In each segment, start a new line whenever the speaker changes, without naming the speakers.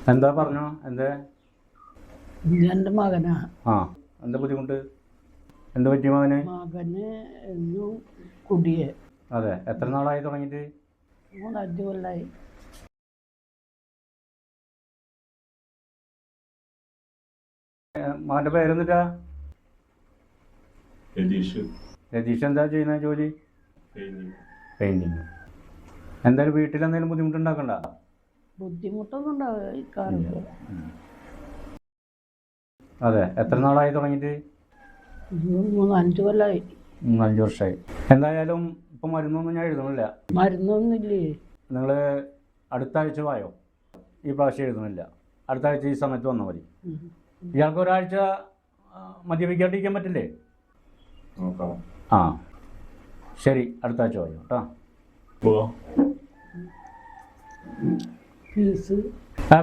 എന്താ പറഞ്ഞോ? എന്താ?
ഇതെൻ്റെ മകനാ.
ആ, എന്താ ബുദ്ധിമുട്ട്? എന്താ പറ്റിയ മകന്?
മകന് എന്നും കുടിയെ.
അതെ, എത്ര നാളായി തുടങ്ങിയിട്ട്?
3-5 കൊല്ലായി.
മകൻ്റെ പേരെന്നിട്ടാ?
രതീഷ്.
രതീഷ് എന്താ ചെയ്യുന്ന ജോലി? പെയിന്റിങ്. എന്തായാലും വീട്ടിൽ എന്തെങ്കിലും ബുദ്ധിമുട്ടുണ്ടാക്കണ്ട?
ബുദ്ധിമുട്ടൊന്നും ഉണ്ടാകാറില്ല.
അതെ, എത്ര നാളായി തുടങ്ങിയിട്ട്?
3-5 കൊല്ലായി.
5 വർഷമായി. എന്തായാലും ഇപ്പം മരുന്നൊന്നും ഞാൻ എഴുതണില്ല.
മരുന്നൊന്നുമില്ലേ?
നിങ്ങൾ അടുത്ത ആഴ്ച വായോ. ഈ പ്രാവശ്യം എഴുതണില്ല, അടുത്ത ആഴ്ച ഈ സമയത്ത് വന്നാൽ മതി. ഇയാൾക്ക് ഒരാഴ്ച മദ്യപിക്കാണ്ടിരിക്കാൻ പറ്റില്ലേ? ആ ശരി, അടുത്ത ആഴ്ച വായോ കേട്ടോ.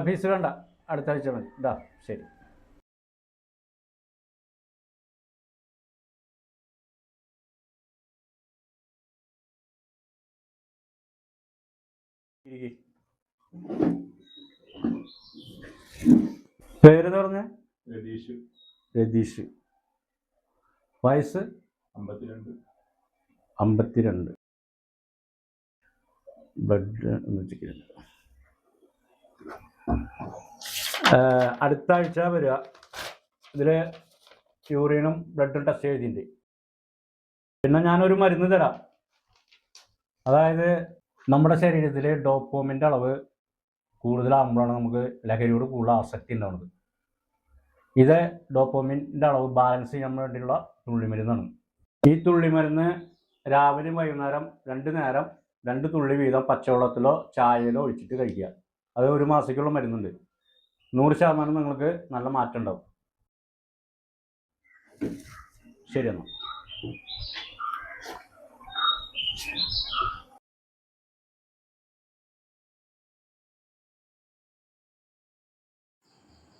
ഫീസ് വേണ്ട, അടുത്ത ആഴ്ച മതി. ഇതാ ശരി. പേര് പറഞ്ഞ?
രതീഷ്.
രതീഷ്. വയസ്സ്? 52. ബ്ലഡ് അടുത്ത ആഴ്ച വരിക. ഇതിൽ യൂറിനും ബ്ലഡും ടെസ്റ്റ് ചെയ്തിട്ടുണ്ട്. പിന്നെ ഞാനൊരു മരുന്ന് തരാം. അതായത് നമ്മുടെ ശരീരത്തിൽ ഡോപ്പോമിൻ്റെ അളവ് കൂടുതലാകുമ്പോഴാണ് നമുക്ക് ലഹരിയോട് കൂടുതൽ ആസക്തി ഉണ്ടാവുന്നത്. ഇത് ഡോപ്പോമിൻ്റെ അളവ് ബാലൻസ് ചെയ്യാൻ വേണ്ടിയുള്ള തുള്ളിമരുന്നാണ്. ഈ തുള്ളിമരുന്ന് രാവിലെയും വൈകുന്നേരം 2 നേരം 2 തുള്ളി വീതം പച്ചവെള്ളത്തിലോ ചായയിലോ ഒഴിച്ചിട്ട് കഴിക്കുക. അത് 1 മാസത്തേക്കുള്ള മരുന്നുണ്ട്. 100% നിങ്ങൾക്ക് നല്ല മാറ്റം ഉണ്ടാവും. ശരി എന്നാൽ.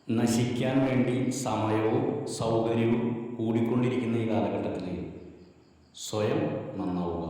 നശിക്കാൻ വേണ്ടി സമയവും സൗകര്യവും കൂടിക്കൊണ്ടിരിക്കുന്ന ഈ കാലഘട്ടത്തിൽ സ്വയം നന്നാവുക.